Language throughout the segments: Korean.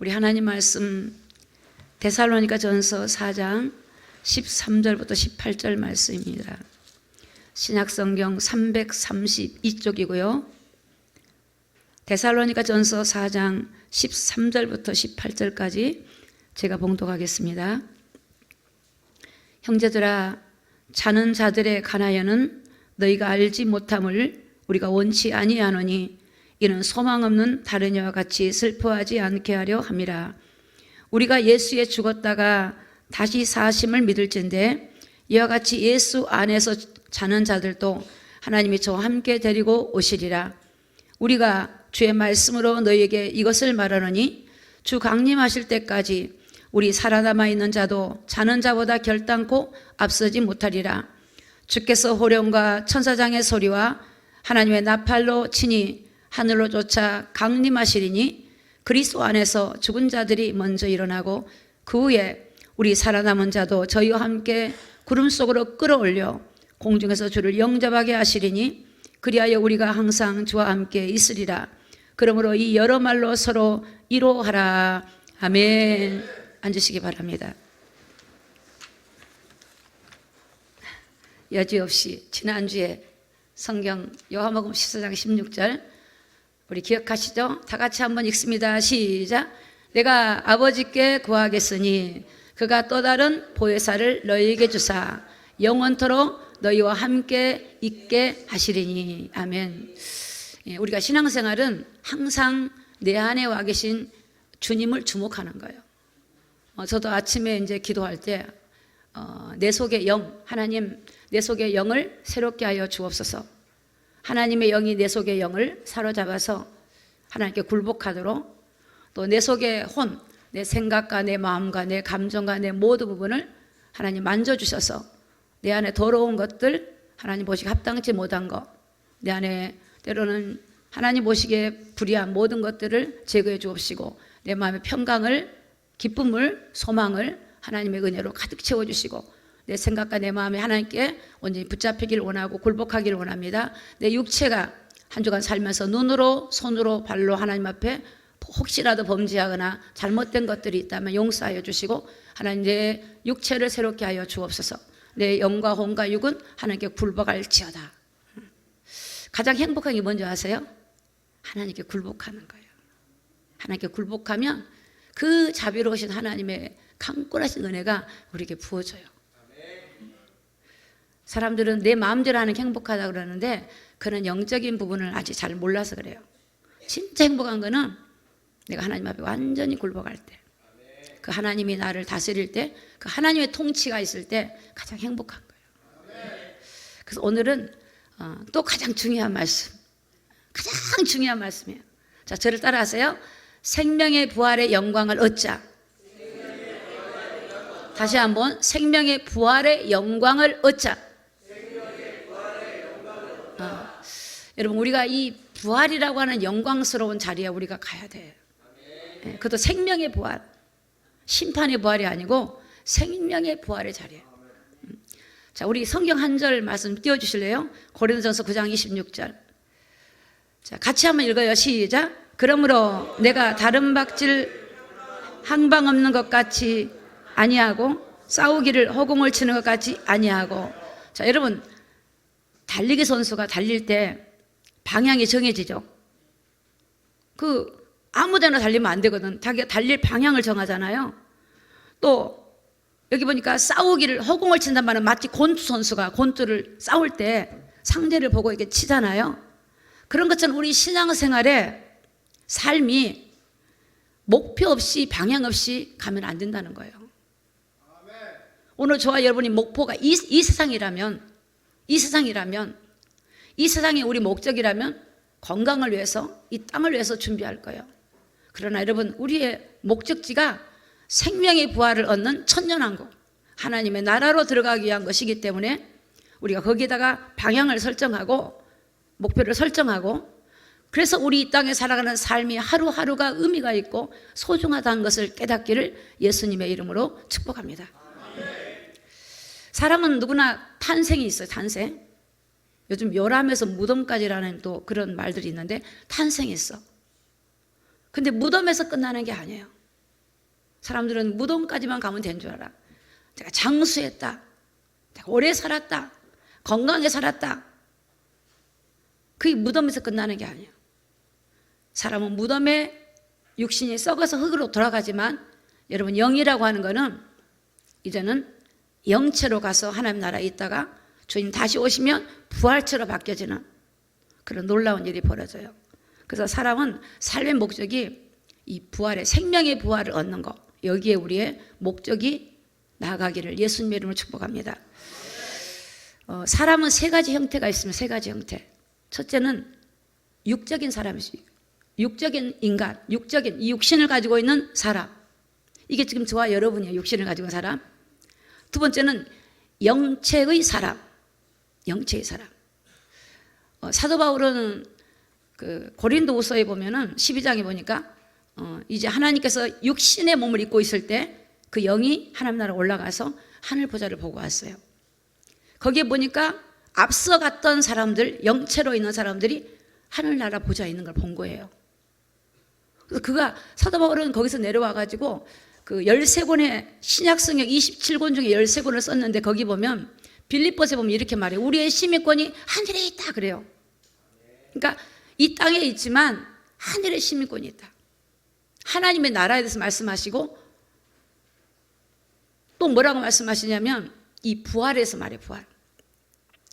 우리 하나님 말씀 데살로니가전서 4장 13절부터 18절 말씀입니다. 신약성경 332쪽이고요. 데살로니가전서 4장 13절부터 18절까지 제가 봉독하겠습니다. 형제들아, 자는 자들의 간하여는 너희가 알지 못함을 우리가 원치 아니하노니 이는 소망 없는 다른 이와 같이 슬퍼하지 않게 하려 함이라. 우리가 예수에 죽었다가 다시 사심을 믿을진대 이와 같이 예수 안에서 자는 자들도 하나님이 저와 함께 데리고 오시리라. 우리가 주의 말씀으로 너희에게 이것을 말하노니 주 강림하실 때까지 우리 살아남아 있는 자도 자는 자보다 결단코 앞서지 못하리라. 주께서 호령과 천사장의 소리와 하나님의 나팔로 치니 하늘로 쫓아 강림하시리니 그리스도 안에서 죽은 자들이 먼저 일어나고 그 후에 우리 살아남은 자도 저희와 함께 구름 속으로 끌어올려 공중에서 주를 영접하게 하시리니 그리하여 우리가 항상 주와 함께 있으리라. 그러므로 이 여러 말로 서로 위로하라. 아멘. 앉으시기 바랍니다. 여지없이 지난주에 성경 요한복음 14장 16절 우리 기억하시죠? 다 같이 한번 읽습니다. 시작. 내가 아버지께 구하겠으니 그가 또 다른 보혜사를 너희에게 주사 영원토록 너희와 함께 있게 하시리니. 아멘. 우리가 신앙생활은 항상 내 안에 와 계신 주님을 주목하는 거예요. 저도 아침에 이제 기도할 때 내 속의 영, 하나님 내 속의 영을 새롭게 하여 주옵소서. 하나님의 영이 내 속의 영을 사로잡아서 하나님께 굴복하도록, 또 내 속의 혼, 내 생각과 내 마음과 내 감정과 내 모든 부분을 하나님 만져주셔서 내 안에 더러운 것들, 하나님 보시기에 합당치 못한 것, 내 안에 때로는 하나님 보시기에 불의한 모든 것들을 제거해 주옵시고 내 마음의 평강을, 기쁨을, 소망을 하나님의 은혜로 가득 채워주시고 내 생각과 내 마음이 하나님께 온전히 붙잡히길 원하고 굴복하기를 원합니다. 내 육체가 한 주간 살면서 눈으로, 손으로, 발로 하나님 앞에 혹시라도 범죄하거나 잘못된 것들이 있다면 용서하여 주시고 하나님 내 육체를 새롭게 하여 주옵소서. 내 영과 혼과 육은 하나님께 굴복할지어다. 가장 행복한 게 뭔지 아세요? 하나님께 굴복하는 거예요. 하나님께 굴복하면 그 자비로우신 하나님의 강권하신 은혜가 우리에게 부어져요. 사람들은 내 마음대로 하는 게 행복하다고 그러는데 그는 영적인 부분을 아직 잘 몰라서 그래요. 진짜 행복한 거는 내가 하나님 앞에 완전히 굴복할 때, 그 하나님이 나를 다스릴 때, 그 하나님의 통치가 있을 때 가장 행복한 거예요. 그래서 오늘은 또 가장 중요한 말씀, 가장 중요한 말씀이에요. 자, 저를 따라하세요. 생명의 부활의 영광을 얻자. 다시 한번 생명의 부활의 영광을 얻자. 여러분, 우리가 이 부활이라고 하는 영광스러운 자리에 우리가 가야 돼요. 그것도 생명의 부활, 심판의 부활이 아니고 생명의 부활의 자리에. 자, 우리 성경 한 절 말씀 띄워주실래요? 고린도전서 9장 26절. 자, 같이 한번 읽어요. 시작. 그러므로 내가 다른 박질 항방 없는 것 같이 아니하고 싸우기를 허공을 치는 것 같이 아니하고. 자, 여러분, 달리기 선수가 달릴 때 방향이 정해지죠. 아무데나 달리면 안 되거든. 자기가 달릴 방향을 정하잖아요. 또 여기 보니까 싸우기를 허공을 친단 말은 마치 권투 선수가 권투를 싸울 때 상대를 보고 이렇게 치잖아요. 그런 것처럼 우리 신앙생활에 삶이 목표 없이 방향 없이 가면 안 된다는 거예요. 오늘 저와 여러분이 목표가 이 세상이라면, 이 세상이 우리 목적이라면 건강을 위해서, 이 땅을 위해서 준비할 거예요. 그러나 여러분, 우리의 목적지가 생명의 부활을 얻는 천년왕국, 하나님의 나라로 들어가기 위한 것이기 때문에 우리가 거기에다가 방향을 설정하고 목표를 설정하고, 그래서 우리 이 땅에 살아가는 삶이 하루하루가 의미가 있고 소중하다는 것을 깨닫기를 예수님의 이름으로 축복합니다. 사람은 누구나 탄생이 있어요. 탄생. 요즘 요람에서 무덤까지라는 또 그런 말들이 있는데 탄생이 있어. 근데 무덤에서 끝나는 게 아니에요. 사람들은 무덤까지만 가면 된 줄 알아. 내가 장수했다, 내가 오래 살았다, 건강하게 살았다. 그게 무덤에서 끝나는 게 아니야. 사람은 무덤에 육신이 썩어서 흙으로 돌아가지만 여러분, 영이라고 하는 거는 이제는 영체로 가서 하나님 나라에 있다가 주님 다시 오시면 부활체로 바뀌어지는 그런 놀라운 일이 벌어져요. 그래서 사람은 삶의 목적이 이 부활의, 생명의 부활을 얻는 것, 여기에 우리의 목적이 나아가기를 예수님의 이름으로 축복합니다. 사람은 세 가지 형태가 있으면 세 가지 형태. 첫째는 육적인 사람이지. 육적인 인간, 육적인 이 육신을 가지고 있는 사람. 이게 지금 저와 여러분이에요. 육신을 가지고 있는 사람. 두 번째는 영체의 사람. 영체의 사람. 사도 바울은 그 고린도후서에 보면은 12장에 보니까 이제 하나님께서 육신의 몸을 입고 있을 때 그 영이 하나님 나라에 올라가서 하늘 보좌를 보고 왔어요. 거기에 보니까 앞서 갔던 사람들, 영체로 있는 사람들이 하늘나라 보좌에 있는 걸 본 거예요. 그래서 사도 바울은 거기서 내려와 가지고 그 13권의 신약성경 27권 중에 13권을 썼는데 거기 보면 빌립보서에 보면 이렇게 말해요. 우리의 시민권이 하늘에 있다 그래요. 그러니까 이 땅에 있지만 하늘에 시민권이 있다. 하나님의 나라에 대해서 말씀하시고 또 뭐라고 말씀하시냐면 이 부활에서 말해요. 부활.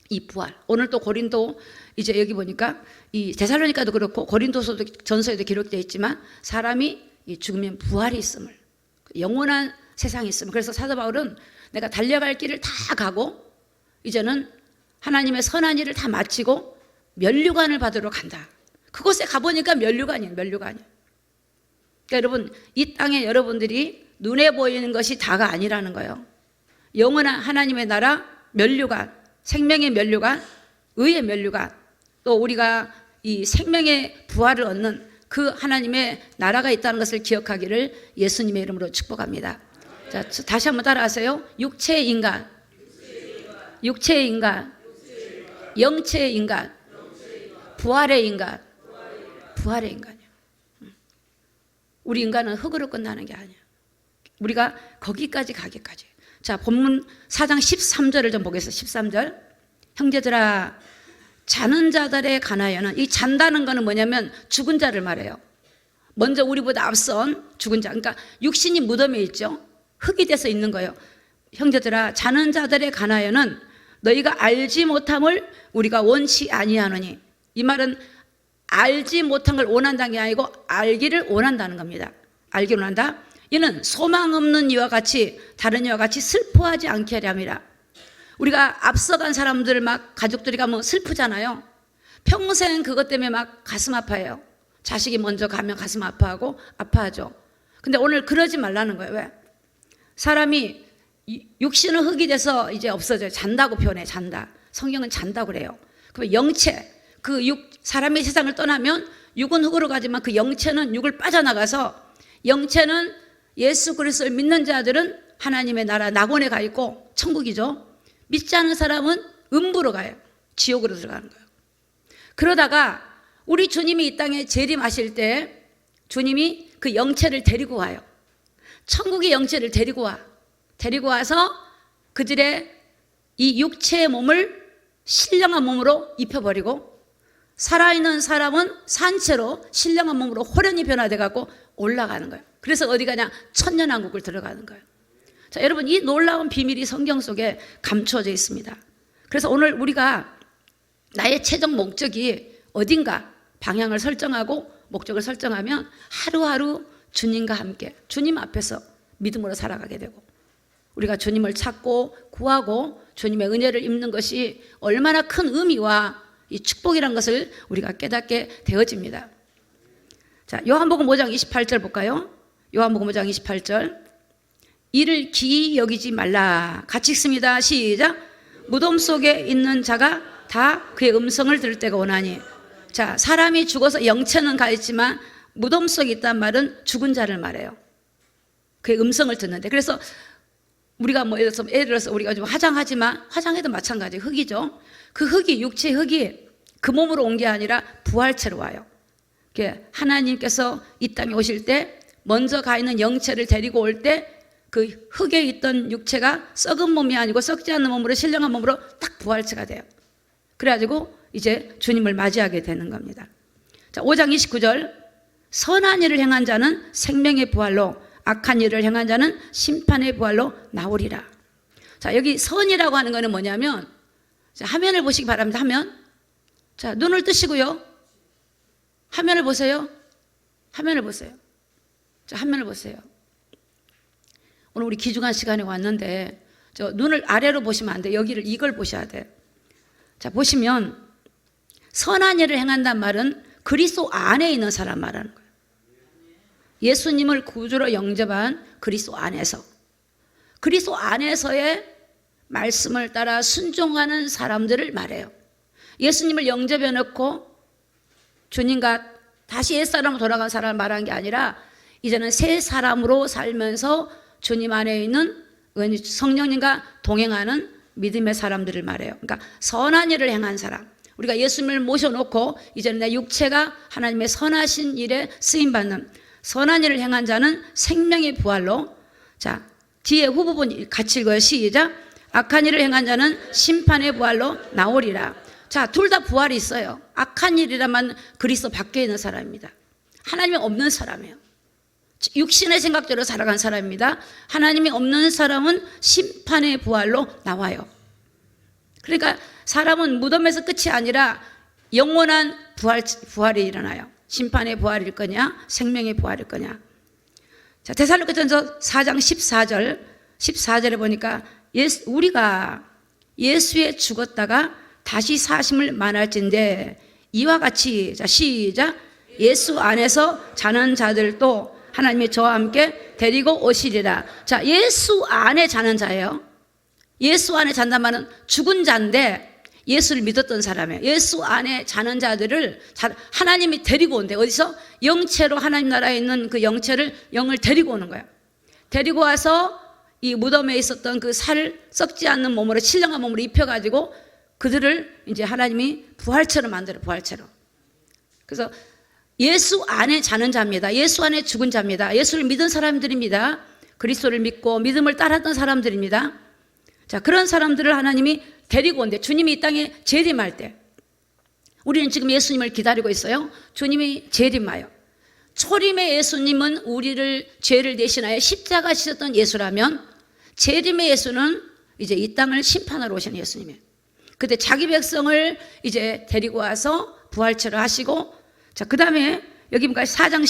이 부활. 오늘 또 고린도 이제 여기 보니까 이 데살로니가도 그렇고 고린도서 전서에도 기록되어 있지만 사람이 이 죽으면 부활이 있음을, 영원한 세상이 있음을. 그래서 사도 바울은 내가 달려갈 길을 다 가고 이제는 하나님의 선한 일을 다 마치고 면류관을 받으러 간다. 그곳에 가보니까 면류관이에요. 면류관이에요. 그러니까 여러분, 이 땅에 여러분들이 눈에 보이는 것이 다가 아니라는 거예요. 영원한 하나님의 나라, 면류관, 생명의 면류관, 의의 면류관, 또 우리가 이 생명의 부활을 얻는 그 하나님의 나라가 있다는 것을 기억하기를 예수님의 이름으로 축복합니다. 자, 다시 한번 따라하세요. 육체의 인간, 육체의 인간, 영체의 인간, 부활의 인간, 부활의 인간이야. 우리 인간은 흙으로 끝나는 게 아니야. 우리가 거기까지 가기까지. 자, 본문 4장 13절을 좀 보겠습니다. 13절. 형제들아, 자는 자들에 관하여는, 이 잔다는 거는 뭐냐면 죽은 자를 말해요. 먼저 우리보다 앞선 죽은 자. 그러니까 육신이 무덤에 있죠. 흙이 돼서 있는 거예요. 형제들아, 자는 자들에 관하여는 너희가 알지 못함을 우리가 원치 아니하노니. 이 말은 알지 못한 걸 원한다는 게 아니고 알기를 원한다는 겁니다. 알기를 원한다. 이는 소망 없는 이와 같이, 다른 이와 같이 슬퍼하지 않게 하려 함이라. 우리가 앞서간 사람들 막 가족들이 가면 슬프잖아요. 평생 그것 때문에 막 가슴 아파해요. 자식이 먼저 가면 가슴 아파하고 아파하죠. 근데 오늘 그러지 말라는 거예요. 왜? 사람이 육신은 흙이 돼서 이제 없어져요. 잔다고 표현해. 잔다. 성경은 잔다고 그래요. 그럼 영체, 그 사람이 세상을 떠나면 육은 흙으로 가지만 그 영체는 육을 빠져나가서, 영체는 예수 그리스도를 믿는 자들은 하나님의 나라 낙원에 가 있고 천국이죠. 믿지 않는 사람은 음부로 가요. 지옥으로 들어가는 거예요. 그러다가 우리 주님이 이 땅에 재림하실 때 주님이 그 영체를 데리고 와요. 천국의 영체를 데리고 와. 데리고 와서 그들의 이 육체의 몸을 신령한 몸으로 입혀버리고, 살아있는 사람은 산채로 신령한 몸으로 호련히 변화돼 갖고 올라가는 거예요. 그래서 어디 가냐? 천년왕국을 들어가는 거예요. 자, 여러분, 이 놀라운 비밀이 성경 속에 감추어져 있습니다. 그래서 오늘 우리가 나의 최종 목적이 어딘가 방향을 설정하고 목적을 설정하면 하루하루 주님과 함께, 주님 앞에서 믿음으로 살아가게 되고, 우리가 주님을 찾고 구하고 주님의 은혜를 입는 것이 얼마나 큰 의미와 이 축복이란 것을 우리가 깨닫게 되어집니다. 자, 요한복음 5장 28절 볼까요? 요한복음 5장 28절. 이를 기이 여기지 말라. 같이 읽습니다. 시작. 무덤 속에 있는 자가 다 그의 음성을 들을 때가 오나니. 자, 사람이 죽어서 영체는 가 있지만 무덤 속에 있단 말은 죽은 자를 말해요. 그의 음성을 듣는데. 그래서 우리가 뭐 예를 들어서 우리가 좀 화장하지만 화장해도 마찬가지 흙이죠. 그 흙이, 육체의 흙이 그 몸으로 온 게 아니라 부활체로 와요. 하나님께서 이 땅에 오실 때 먼저 가 있는 영체를 데리고 올 때 그 흙에 있던 육체가 썩은 몸이 아니고 썩지 않는 몸으로 신령한 몸으로 딱 부활체가 돼요. 그래가지고 이제 주님을 맞이하게 되는 겁니다. 자, 5장 29절 선한 일을 행한 자는 생명의 부활로 악한 일을 행한 자는 심판의 부활로 나오리라. 자, 여기 선이라고 하는 거는 뭐냐면, 자, 화면을 보시기 바랍니다. 화면. 자, 눈을 뜨시고요. 화면을 보세요. 화면을 보세요. 자, 화면을 보세요. 오늘 우리 귀중한 시간에 왔는데 저 눈을 아래로 보시면 안 돼요. 여기를 이걸 보셔야 돼요. 자, 보시면 선한 일을 행한다는 말은 그리스도 안에 있는 사람 말하는 거예요. 예수님을 구주로 영접한 그리스도 안에서, 그리스도 안에서의 말씀을 따라 순종하는 사람들을 말해요. 예수님을 영접해 놓고 주님과 다시 옛사람으로 돌아간 사람을 말하는 게 아니라 이제는 새 사람으로 살면서 주님 안에 있는 성령님과 동행하는 믿음의 사람들을 말해요. 그러니까 선한 일을 행한 사람, 우리가 예수님을 모셔놓고 이제는 내 육체가 하나님의 선하신 일에 쓰임받는 선한 일을 행한 자는 생명의 부활로, 자, 뒤에 후부분 같이 읽어요. 시작. 악한 일을 행한 자는 심판의 부활로 나오리라. 자, 둘 다 부활이 있어요. 악한 일이라면 그리스도 밖에 있는 사람입니다. 하나님이 없는 사람이에요. 육신의 생각대로 살아간 사람입니다. 하나님이 없는 사람은 심판의 부활로 나와요. 그러니까 사람은 무덤에서 끝이 아니라 영원한 부활이 일어나요. 심판의 부활일 거냐, 생명의 부활일 거냐. 자, 데살로니가전서 4장 14절에 보니까 우리가 예수에 죽었다가 다시 사심을 만할진대 이와 같이, 자, 시작. 예수 안에서 자는 자들도 하나님이 저와 함께 데리고 오시리라. 자, 예수 안에 자는 자예요. 예수 안에 잔단 말은 죽은 자인데 예수를 믿었던 사람이에요. 예수 안에 자는 자들을 하나님이 데리고 온대. 어디서? 영체로 하나님 나라에 있는 그 영을 데리고 오는 거예요. 데리고 와서 이 무덤에 있었던 그 살 썩지 않는 몸으로, 신령한 몸으로 입혀가지고 그들을 이제 하나님이 부활체로 만들어요. 부활체로. 그래서 예수 안에 자는 자입니다. 예수 안에 죽은 자입니다. 예수를 믿은 사람들입니다. 그리스도를 믿고 믿음을 따랐던 사람들입니다. 자, 그런 사람들을 하나님이 데리고 온대. 주님이 이 땅에 재림할 때 우리는 지금 예수님을 기다리고 있어요. 주님이 재림하여 초림의 예수님은 우리를 죄를 대신하여 십자가 지셨던 예수라면 재림의 예수는 이제 이 땅을 심판하러 오시는 예수님이에요. 그때 자기 백성을 이제 데리고 와서 부활체를 하시고, 자, 그 다음에 여기까지 4장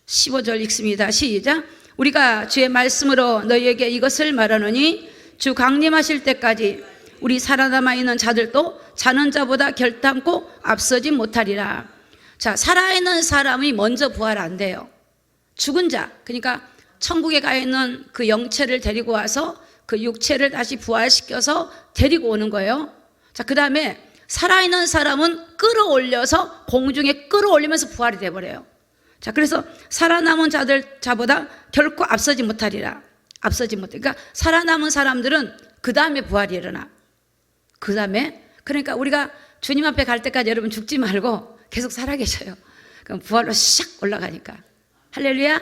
15절 읽습니다. 시작. 우리가 주의 말씀으로 너희에게 이것을 말하노니 주 강림하실 때까지 우리 살아남아 있는 자들도 자는 자보다 결단코 앞서지 못하리라. 자, 살아있는 사람이 먼저 부활 안 돼요. 죽은 자, 그러니까 천국에 가 있는 그 영체를 데리고 와서 그 육체를 다시 부활시켜서 데리고 오는 거예요. 자, 그 다음에 살아있는 사람은 끌어올려서 공중에 끌어올리면서 부활이 돼버려요. 자, 그래서 살아남은 자보다 결코 앞서지 못하리라. 앞서지 못해. 그러니까 살아남은 사람들은 그 다음에 부활이 일어나. 그 다음에, 그러니까 우리가 주님 앞에 갈 때까지 여러분 죽지 말고 계속 살아계셔요. 그럼 부활로 샥 올라가니까. 할렐루야?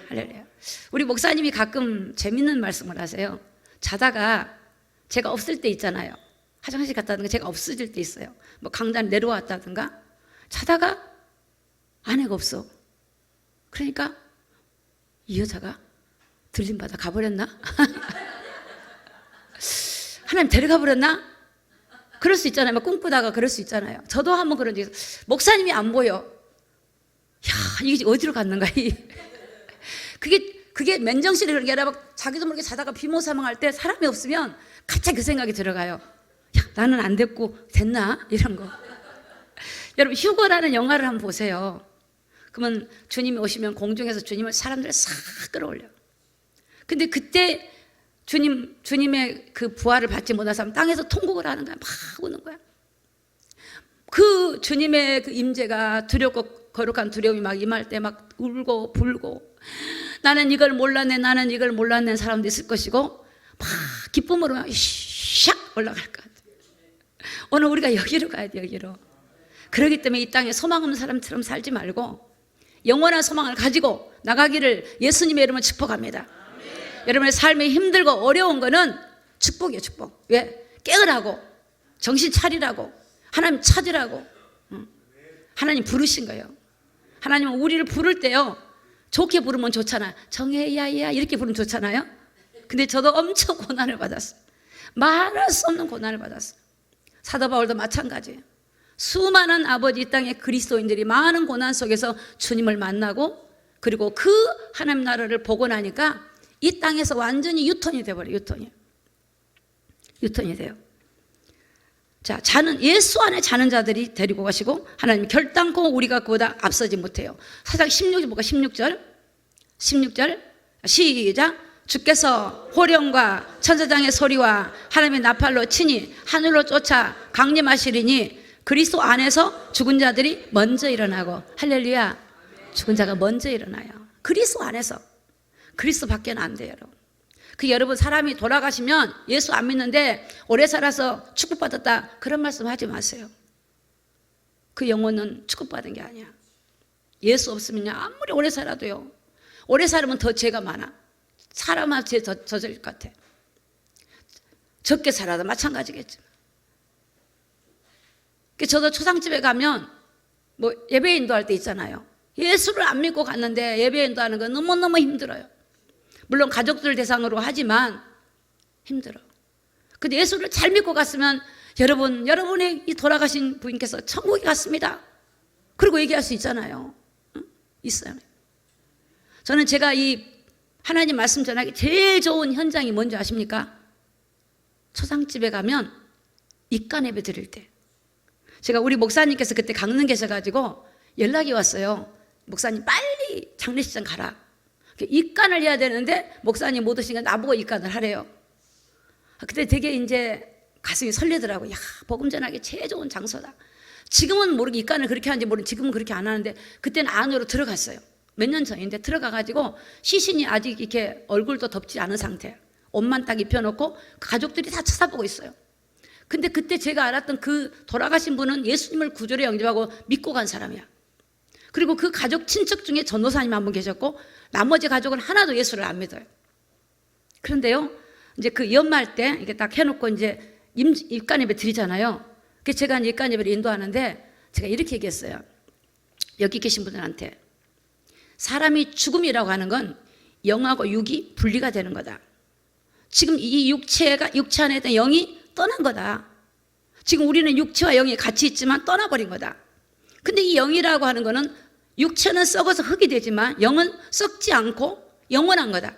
할렐루야. 우리 목사님이 가끔 재밌는 말씀을 하세요. 자다가 제가 없을 때 있잖아요. 화장실 갔다든가 제가 없어질 때 있어요. 뭐 강단 내려왔다든가 자다가 아내가 없어. 그러니까 이 여자가 들림받아 가버렸나? 하나님 데려가 버렸나? 그럴 수 있잖아요. 막 꿈꾸다가 그럴 수 있잖아요. 저도 한번 그런 적이 있어요. 목사님이 안 보여. 야, 이게 어디로 갔는가? 그게 맨정신에 그런 게 아니라 막 자기도 모르게 자다가 비모사망할 때 사람이 없으면 갑자기 그 생각이 들어가요. 야, 나는 안 됐고 됐나? 이런 거. 여러분, 휴거라는 영화를 한번 보세요. 그러면 주님이 오시면 공중에서 주님을 사람들을 싹 끌어올려. 근데 그때 주님의 그 부활을 받지 못한 사람 땅에서 통곡을 하는 거야. 막 우는 거야. 그 주님의 그 임재가 두렵고 거룩한 두려움이 막 임할 때 막 울고 불고, 나는 이걸 몰랐네 사람도 있을 것이고, 막 기쁨으로 샥 올라갈 것 같아. 오늘 우리가 여기로 가야 돼. 여기로. 그렇기 때문에 이 땅에 소망 없는 사람처럼 살지 말고 영원한 소망을 가지고 나가기를 예수님의 이름으로 축복합니다. 여러분의 삶이 힘들고 어려운 거는 축복이에요, 축복. 왜? 깨어나고 정신 차리라고, 하나님 찾으라고. 하나님 부르신 거예요. 하나님은 우리를 부를 때요, 좋게 부르면 좋잖아요. 정혜야야 이렇게 부르면 좋잖아요. 근데 저도 엄청 고난을 받았어요. 말할 수 없는 고난을 받았어요. 사도 바울도 마찬가지예요. 수많은 아버지 이 땅의 그리스도인들이 많은 고난 속에서 주님을 만나고, 그리고 그 하나님 나라를 보고 나니까 이 땅에서 완전히 유턴이 돼버려요. 유턴이 돼요. 자, 예수 안에 자는 자들이 데리고 가시고, 하나님 결단코 우리가 그보다 앞서지 못해요. 사장 16절 볼까? 16절 시작. 주께서 호령과 천사장의 소리와 하나님의 나팔로 치니 하늘로 쫓아 강림하시리니 그리스도 안에서 죽은 자들이 먼저 일어나고. 할렐루야. 죽은 자가 먼저 일어나요. 그리스도 안에서. 그리스도 밖에는 안 돼요, 여러분. 여러분, 사람이 돌아가시면 예수 안 믿는데 오래 살아서 축복받았다, 그런 말씀 하지 마세요. 그 영혼은 축복받은 게 아니야. 예수 없으면 아무리 오래 살아도요, 오래 살면 더 죄가 많아. 사람한테 죄 더 져질 것 같아. 적게 살아도 마찬가지겠죠. 저도 초상집에 가면 뭐 예배 인도할 때 있잖아요. 예수를 안 믿고 갔는데 예배 인도하는 건 너무너무 힘들어요. 물론 가족들 대상으로 하지만 힘들어. 근데 예수를 잘 믿고 갔으면 여러분의 이 돌아가신 부인께서 천국에 갔습니다, 그리고 얘기할 수 있잖아요. 응? 있어요. 저는 제가 이 하나님 말씀 전하기 제일 좋은 현장이 뭔지 아십니까? 초상집에 가면 입간 예배 드릴 때. 제가 우리 목사님께서 그때 강릉 계셔가지고 연락이 왔어요. 목사님 빨리 장례식장 가라. 입간을 해야 되는데 목사님 못 오시니까 나보고 입간을 하래요. 그때 되게 이제 가슴이 설레더라고요. 야, 복음 전하기 제일 좋은 장소다. 지금은 모르게 입간을 그렇게 하는지 모르는데 지금은 그렇게 안 하는데 그때는 안으로 들어갔어요. 몇 년 전인데 들어가가지고 시신이 아직 이렇게 얼굴도 덮지 않은 상태, 옷만 딱 입혀놓고 가족들이 다 쳐다보고 있어요. 근데 그때 제가 알았던 그 돌아가신 분은 예수님을 구주로 영접하고 믿고 간 사람이야. 그리고 그 가족 친척 중에 전도사님 한 분 계셨고 나머지 가족은 하나도 예수를 안 믿어요. 그런데요, 이제 그 연말 때 이렇게 딱 해놓고 이제 입간 예배 드리잖아요. 그래서 제가 입간 예배를 인도하는데 제가 이렇게 얘기했어요. 여기 계신 분들한테, 사람이 죽음이라고 하는 건 영하고 육이 분리가 되는 거다. 지금 이 육체 안에 있던 영이 떠난 거다. 지금 우리는 육체와 영이 같이 있지만 떠나버린 거다. 근데 이 영이라고 하는 거는 육체는 썩어서 흙이 되지만 영은 썩지 않고 영원한 거다.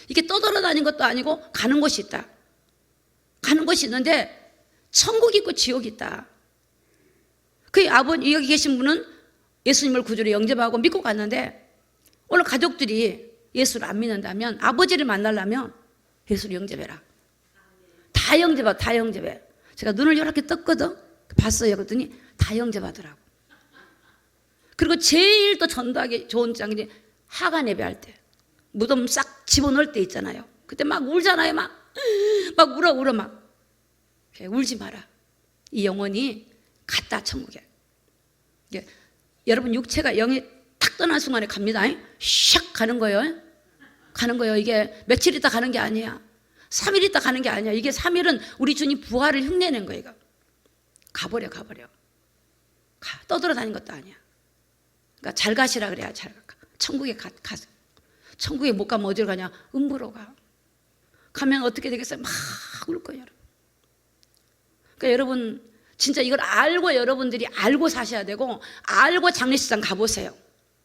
이게 떠돌아다니는 것도 아니고 가는 곳이 있다. 가는 곳이 있는데 천국이 있고 지옥이 있다. 그 아버지 여기 계신 분은 예수님을 구주로 영접하고 믿고 갔는데 오늘 가족들이 예수를 안 믿는다면, 아버지를 만나려면 예수를 영접해라. 다 영접하, 다 영접해. 제가 눈을 이렇게 떴거든. 봤어요. 그랬더니 다 영접하더라고. 그리고 제일 또 전도하기 좋은 장이 하간 예배할 때, 무덤 싹 집어넣을 때 있잖아요. 그때 막 울잖아요. 막 울어 막. 울지 마라. 이 영혼이 갔다 천국에. 여러분, 육체가 영이 탁 떠난 순간에 갑니다. 샥 가는 거예요. 가는 거예요. 이게 며칠 있다 가는 게 아니야. 3일 있다 가는 게 아니야. 이게 3일은 우리 주님 부활을 흉내낸 거예요. 이거. 가버려. 떠돌아다닌 것도 아니야. 그러니까 잘 가시라 그래야 잘 가. 천국에 가서. 천국에 못 가면 어디로 가냐? 음부로 가. 가면 어떻게 되겠어요? 막 울 거예요, 여러분. 그러니까 여러분, 진짜 이걸 알고 여러분들이 알고 사셔야 되고, 알고 장례식장 가보세요.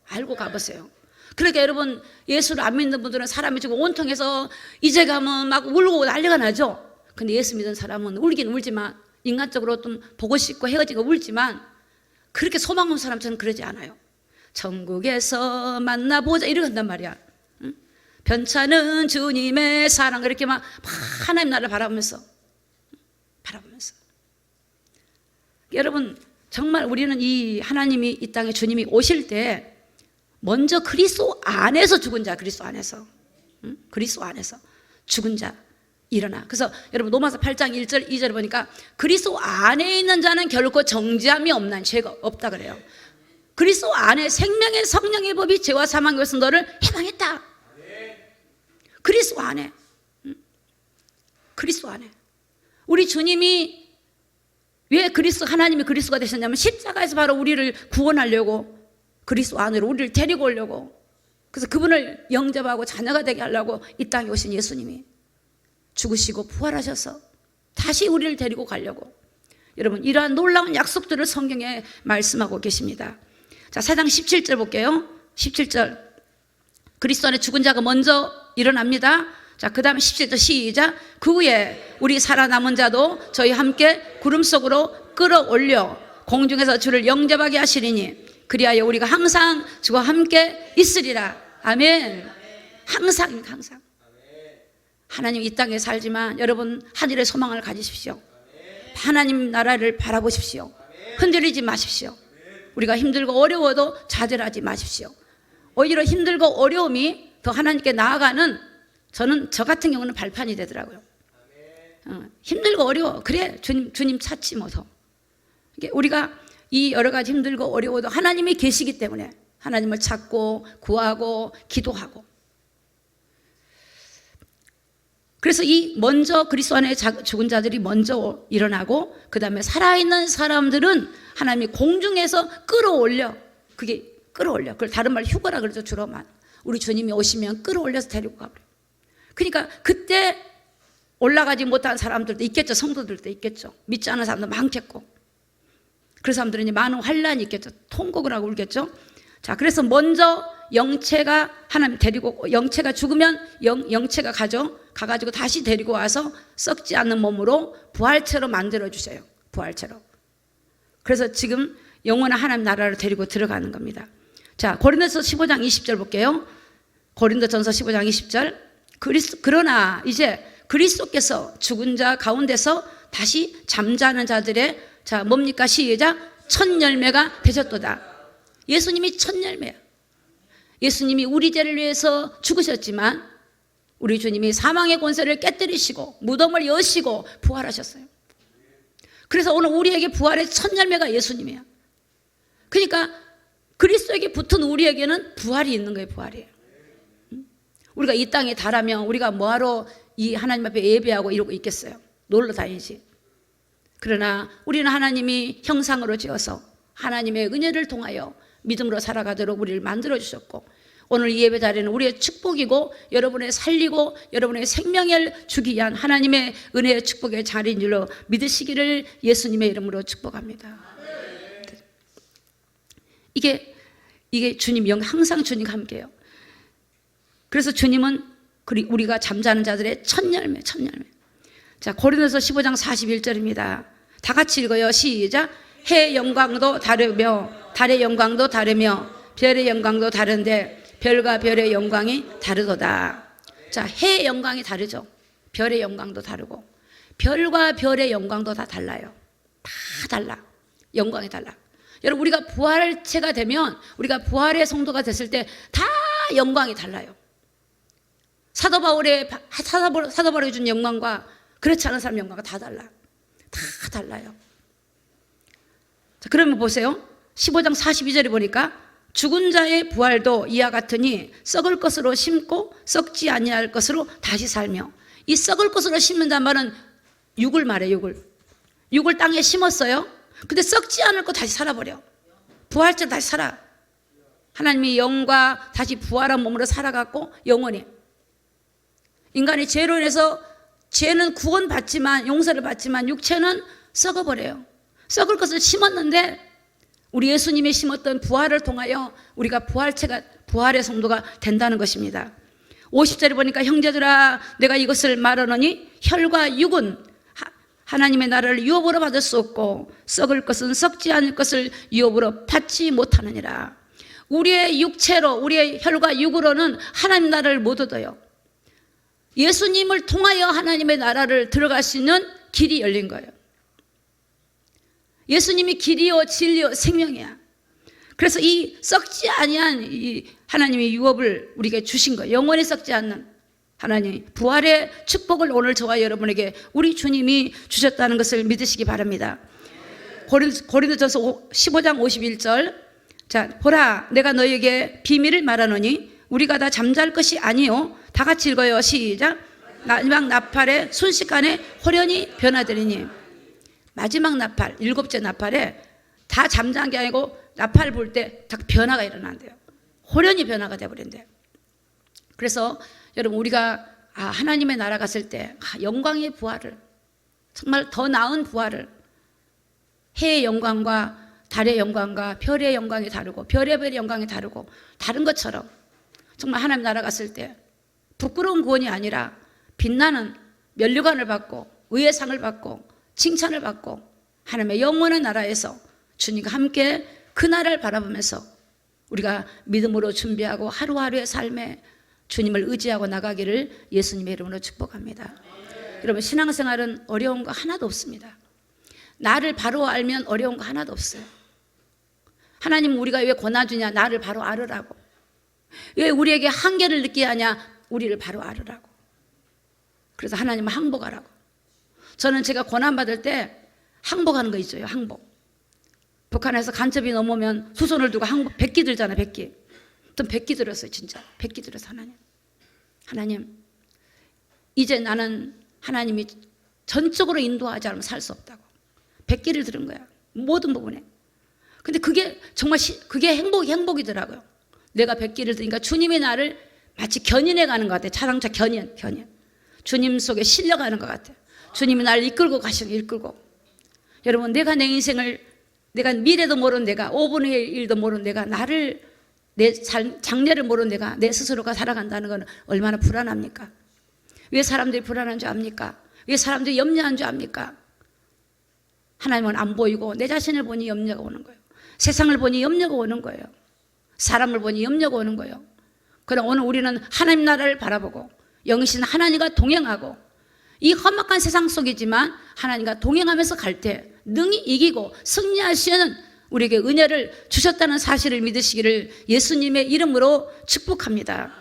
알고 가보세요. 그러니까 여러분, 예수를 안 믿는 분들은 사람이 지금 온통해서 이제 가면 막 울고 난리가 나죠. 근데 예수 믿는 사람은 울긴 울지만, 인간적으로 좀 보고 싶고 헤어지고 울지만, 그렇게 소망 없는 사람처럼 그러지 않아요. 천국에서 만나보자 이렇게 한단 말이야. 응? 변찮은 주님의 사랑, 그렇게 막 하나님 나라를 바라보면서. 여러분, 정말 우리는 이 하나님이 이 땅에 주님이 오실 때 먼저 그리스도 안에서 죽은 자, 그리스도 안에서, 응? 그리스도 안에서 죽은 자 일어나. 그래서 여러분, 로마서 8장 1절 2절 보니까 그리스도 안에 있는 자는 결코 정죄함이 없는, 죄가 없다 그래요. 그리스도 안에 생명의 성령의 법이 죄와 사망의 것은 너를 해방했다. 그리스도 안에. 그리스도 안에. 우리 주님이 왜 하나님이 그리스도가 되셨냐면 십자가에서 바로 우리를 구원하려고 그리스도 안으로 우리를 데리고 오려고, 그래서 그분을 영접하고 자녀가 되게 하려고 이 땅에 오신 예수님이 죽으시고 부활하셔서 다시 우리를 데리고 가려고, 여러분 이러한 놀라운 약속들을 성경에 말씀하고 계십니다. 자, 4장 17절 볼게요. 17절. 그리스도 안에 죽은 자가 먼저 일어납니다. 자, 그 다음에 17절 시작. 그 후에 우리 살아남은 자도 저희 함께 구름 속으로 끌어올려 공중에서 주를 영접하게 하시리니 그리하여 우리가 항상 주와 함께 있으리라. 아멘. 항상. 하나님 이 땅에 살지만 여러분 하늘의 소망을 가지십시오. 하나님 나라를 바라보십시오. 흔들리지 마십시오. 우리가 힘들고 어려워도 좌절하지 마십시오. 오히려 힘들고 어려움이 더 하나님께 나아가는, 저 같은 경우는 발판이 되더라고요. 힘들고 어려워, 그래 주님 찾지 못해. 우리가 이 여러 가지 힘들고 어려워도 하나님이 계시기 때문에 하나님을 찾고 구하고 기도하고, 그래서 이 먼저 그리스도 안에 죽은 자들이 먼저 일어나고 그 다음에 살아있는 사람들은 하나님이 공중에서 끌어올려. 그걸 다른 말로 휴거라 그러죠. 주로만 우리 주님이 오시면 끌어올려서 데리고 가버려요. 그러니까 그때 올라가지 못한 사람들도 있겠죠. 성도들도 있겠죠. 믿지 않은 사람도 많겠고, 그 사람들은 이제 많은 환란이 있겠죠. 통곡을 하고 울겠죠. 자, 그래서 먼저 영체가 하나님 데리고, 영체가 죽으면 영체가 가가지고 다시 데리고 와서 썩지 않는 몸으로 부활체로 만들어 주셔요. 부활체로. 그래서 지금 영원한 하나님 나라를 데리고 들어가는 겁니다. 자, 고린도서 15장 20절 볼게요. 고린도전서 15장 20절. 그러나 이제 그리스도께서 죽은 자 가운데서 다시 잠자는 자들의, 자, 뭡니까? 시작. 첫 열매가 되셨도다. 예수님이 첫 열매야. 예수님이 우리 죄를 위해서 죽으셨지만 우리 주님이 사망의 권세를 깨뜨리시고 무덤을 여시고 부활하셨어요. 그래서 오늘 우리에게 부활의 첫 열매가 예수님이야. 그러니까 그리스도에게 붙은 우리에게는 부활이 있는 거예요. 부활이에요. 우리가 이 땅에 달하면 우리가 뭐하러 이 하나님 앞에 예배하고 이러고 있겠어요? 놀러 다니지. 그러나 우리는 하나님이 형상으로 지어서 하나님의 은혜를 통하여 믿음으로 살아가도록 우리를 만들어 주셨고, 오늘 이 예배 자리는 우리의 축복이고 여러분의 살리고 여러분의 생명을 주기 위한 하나님의 은혜의 축복의 자리인 줄로 믿으시기를 예수님의 이름으로 축복합니다. 이게 주님 항상 주님과 함께해요. 그래서 주님은 우리가 잠자는 자들의 첫 열매. 자, 고린도서 15장 41절입니다. 다 같이 읽어요. 시작. 해의 영광도 다르며 달의 영광도 다르며 별의 영광도 다른데 별과 별의 영광이 다르도다. 자, 해의 영광이 다르죠. 별의 영광도 다르고 별과 별의 영광도 다 달라요. 다 달라. 영광이 달라. 여러분, 우리가 부활체가 되면, 우리가 부활의 성도가 됐을 때 다 영광이 달라요. 사도 바울이 준 영광과 그렇지 않은 사람 영광과 다 달라. 다 달라요. 자, 그러면 보세요. 15장 42절에 보니까 죽은 자의 부활도 이와 같으니 썩을 것으로 심고 썩지 아니할 것으로 다시 살며. 이 썩을 것으로 심는다는 말은 육을 말해요. 육을 땅에 심었어요. 근데 썩지 않을 거 다시 살아버려. 부활절 다시 살아. 하나님이 영과 다시 부활한 몸으로 살아갔고 영원히. 인간이 죄로 인해서 죄는 구원받지만, 용서를 받지만 육체는 썩어버려요. 썩을 것을 심었는데 우리 예수님이 심었던 부활을 통하여 우리가 부활의 성도가 된다는 것입니다. 50절에 보니까 형제들아 내가 이것을 말하노니 혈과 육은 하나님의 나라를 유업으로 받을 수 없고 썩을 것은 썩지 않을 것을 유업으로 받지 못하느니라. 우리의 육체로, 우리의 혈과 육으로는 하나님 나라를 못 얻어요. 예수님을 통하여 하나님의 나라를 들어갈 수 있는 길이 열린 거예요. 예수님이 길이요 진리요 생명이야. 그래서 이 썩지 아니한 이 하나님의 유업을 우리에게 주신 거예요. 영원히 썩지 않는 하나님 부활의 축복을 오늘 저와 여러분에게 우리 주님이 주셨다는 것을 믿으시기 바랍니다. 고린도전서 15장 51절. 자, 보라, 내가 너에게 비밀을 말하노니 우리가 다 잠잘 것이 아니요. 다 같이 읽어요. 시작. 마지막 나팔에 순식간에 호련히 변화되리니. 마지막 나팔, 7째 나팔에 다 잠자는 게 아니고 나팔 불 때 딱 변화가 일어난대요. 호련히 변화가 되어버린대요. 그래서 여러분, 우리가 하나님의 나라 갔을 때 영광의 부활을, 정말 더 나은 부활을, 해의 영광과 달의 영광과 별의 영광이 다르고 별의 영광이 다르고 다른 것처럼 정말 하나님 나라 갔을 때 부끄러운 구원이 아니라 빛나는 면류관을 받고 의의 상을 받고 칭찬을 받고 하나님의 영원한 나라에서 주님과 함께 그 나라를 바라보면서 우리가 믿음으로 준비하고 하루하루의 삶에 주님을 의지하고 나가기를 예수님의 이름으로 축복합니다. 여러분, 신앙생활은 어려운 거 하나도 없습니다. 나를 바로 알면 어려운 거 하나도 없어요. 하나님은 우리가 왜 권하주냐? 나를 바로 알으라고. 왜 우리에게 한계를 느끼게 하냐? 우리를 바로 알으라고. 그래서 하나님은 항복하라고. 저는 제가 고난받을 때 항복하는 거 있어요. 항복. 북한에서 간첩이 넘으면 수손을 두고 항복, 백기 들잖아요. 백기. 전 백기 들었어요. 진짜 백기 들어서 하나님 이제 나는 하나님이 전적으로 인도하지 않으면 살 수 없다고 백기를 들은 거야. 모든 부분에. 근데 그게 정말 그게 행복이더라고요. 내가 백기를 들으니까 주님이 나를 마치 견인해 가는 것 같아요. 자동차 견인. 주님 속에 실려가는 것 같아요. 주님이 나를 이끌고 가시는, 이끌고. 여러분, 내가 내 인생을, 내가 미래도 모르는 내가, 5분의 1도 모르는 내가, 나를, 내 장래를 모르는 내가 내 스스로가 살아간다는 건 얼마나 불안합니까? 왜 사람들이 불안한 줄 압니까? 왜 사람들이 염려한 줄 압니까? 하나님은 안 보이고 내 자신을 보니 염려가 오는 거예요. 세상을 보니 염려가 오는 거예요. 사람을 보니 염려가 오는 거예요. 그럼 오늘 우리는 하나님 나라를 바라보고 영신 하나님과 동행하고 이 험악한 세상 속이지만 하나님과 동행하면서 갈 때 능히 이기고 승리하시는 우리에게 은혜를 주셨다는 사실을 믿으시기를 예수님의 이름으로 축복합니다.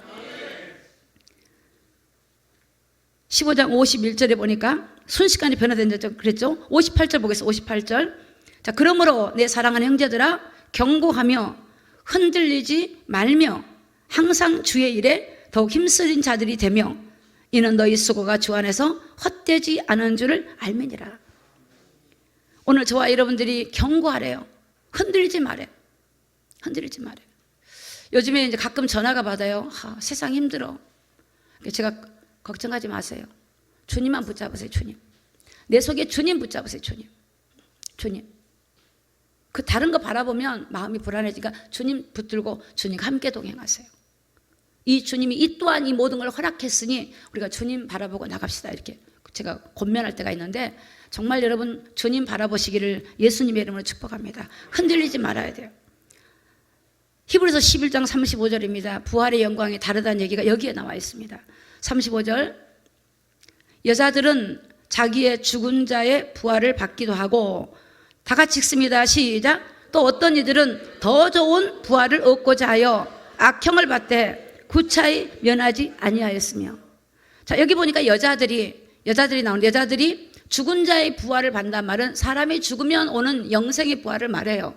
15장 51절에 보니까 순식간에 변화된다고 그랬죠. 58절 보겠습니다. 58절. 자, 그러므로 내 사랑하는 형제들아, 경고하며 흔들리지 말며 항상 주의 일에 더욱 힘쓰린 자들이 되며 이는 너희 수고가 주 안에서 헛되지 않은 줄을 알미니라. 오늘 저와 여러분들이 경고하래요. 흔들리지 말아요. 흔들리지 말아요. 요즘에 이제 가끔 전화가 받아요. 세상 힘들어. 제가 걱정하지 마세요. 주님만 붙잡으세요. 주님. 내 속에 주님 붙잡으세요. 주님. 그 다른 거 바라보면 마음이 불안해지니까 주님 붙들고 주님과 함께 동행하세요. 이 주님이 이 또한 이 모든 걸 허락했으니 우리가 주님 바라보고 나갑시다. 이렇게 제가 권면할 때가 있는데 정말 여러분 주님 바라보시기를 예수님의 이름으로 축복합니다. 흔들리지 말아야 돼요. 히브리서 11장 35절입니다. 부활의 영광이 다르다는 얘기가 여기에 나와 있습니다. 35절. 여자들은 자기의 죽은 자의 부활을 받기도 하고 다 같이 읽습니다. 시작. 또 어떤 이들은 더 좋은 부활을 얻고자 하여 악형을 받되 구차히 면하지 아니하였으며. 자, 여기 보니까 여자들이 나오는데 여자들이 죽은 자의 부활을 받는단 말은 사람이 죽으면 오는 영생의 부활을 말해요.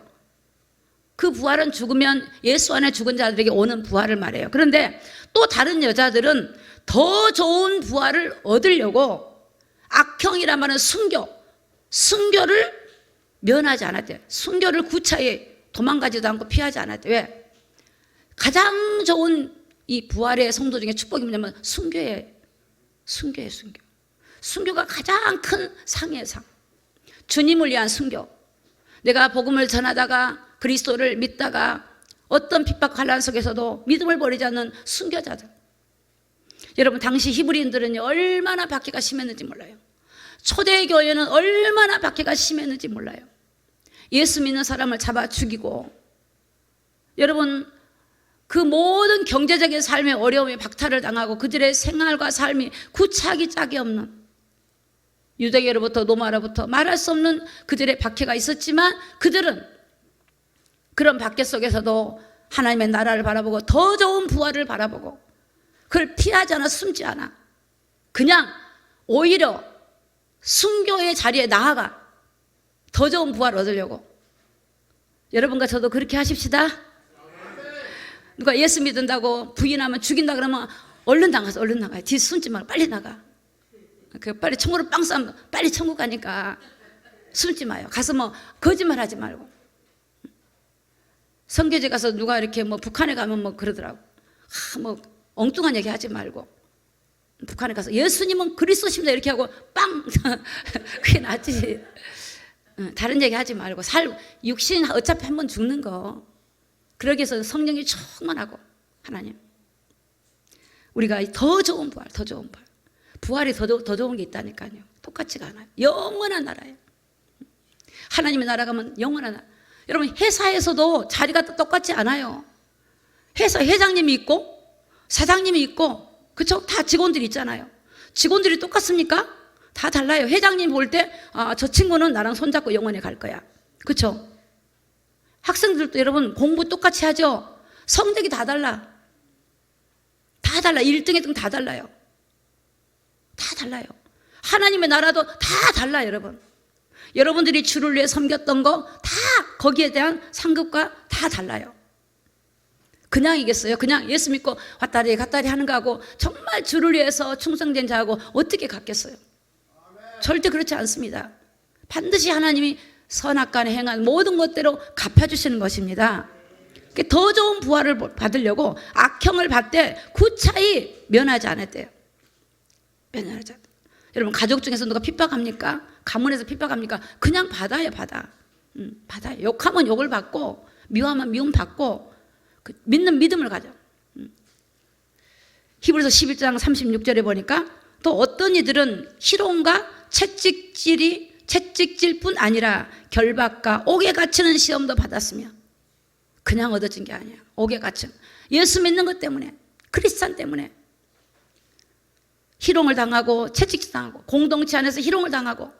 그 부활은 죽으면 예수 안에 죽은 자들에게 오는 부활을 말해요. 그런데 또 다른 여자들은 더 좋은 부활을 얻으려고 악형이란 말은 순교를 면하지 않았대요. 순교를 구차히 도망가지도 않고 피하지 않았대요. 왜? 가장 좋은 이 부활의 성도 중에 축복이 뭐냐면 순교예요. 순교가 가장 큰 상이에요. 상. 주님을 위한 순교. 내가 복음을 전하다가 그리스도를 믿다가 어떤 핍박 환난 속에서도 믿음을 버리지 않는 순교자들. 여러분, 당시 히브리인들은 얼마나 박해가 심했는지 몰라요. 초대교회는 얼마나 박해가 심했는지 몰라요. 예수 믿는 사람을 잡아 죽이고, 여러분 그 모든 경제적인 삶의 어려움에 박탈을 당하고 그들의 생활과 삶이 구차하기 짝이 없는, 유대계로부터 로마로부터 말할 수 없는 그들의 박해가 있었지만 그들은 그런 박해 속에서도 하나님의 나라를 바라보고 더 좋은 부활을 바라보고 그걸 피하지 않아, 숨지 않아. 그냥 오히려 순교의 자리에 나아가 더 좋은 부활을 얻으려고. 여러분과 저도 그렇게 하십시다. 누가 예수 믿는다고 부인하면 죽인다 그러면 얼른 나가서 얼른 나가요. 뒤 숨지 말고 빨리 나가. 빨리 천국으로 빵 싸면 빨리 천국 가니까 숨지 마요. 가서 뭐 거짓말 하지 말고. 선교지 가서 누가 이렇게 뭐 북한에 가면 뭐 그러더라고. 뭐 엉뚱한 얘기 하지 말고. 북한에 가서 예수님은 그리스도십니다 이렇게 하고 빵 그게 낫지. 다른 얘기 하지 말고 육신 어차피 한 번 죽는 거. 그러기 위해서 성령이 충만하고 하나님 우리가 더 좋은 부활 더 좋은 부활 부활이 더 좋은 게 있다니까요. 똑같지가 않아요. 영원한 나라예요. 하나님의 나라 가면 영원한 나라. 여러분 회사에서도 자리가 똑같지 않아요. 회사 회장님이 있고 사장님이 있고 그렇죠? 다 직원들이 있잖아요. 직원들이 똑같습니까? 다 달라요. 회장님 볼 때 저 친구는 나랑 손잡고 영원히 갈 거야. 그렇죠? 학생들도 여러분 공부 똑같이 하죠? 성적이 다 달라. 다 달라. 1등, 2등 다 달라요. 다 달라요. 하나님의 나라도 다 달라요, 여러분. 여러분들이 주를 위해 섬겼던 거 다 거기에 대한 상급과 다 달라요. 그냥이겠어요? 그냥 예수 믿고 왔다리 갔다리 하는 거하고 정말 주를 위해서 충성된 자하고 어떻게 같겠어요? 절대 그렇지 않습니다. 반드시 하나님이 선악간에 행한 모든 것대로 갚아주시는 것입니다. 더 좋은 부활을 받으려고 악형을 받되 구차히 면하지 않았대요. 면하지 않았대요. 여러분 가족 중에서 누가 핍박합니까? 가문에서 핍박합니까? 그냥 받아요. 받아요. 욕하면 욕을 받고 미워하면 미움 받고 믿는 믿음을 가져. 히브리서 11장 36절에 보니까 또 어떤 이들은 희롱과 채찍질 뿐 아니라 결박과 옥에 갇히는 시험도 받았으며 그냥 얻어진 게 아니야. 옥에 갇힌 예수 믿는 것 때문에 크리스찬 때문에 희롱을 당하고 채찍질 당하고 공동체 안에서 희롱을 당하고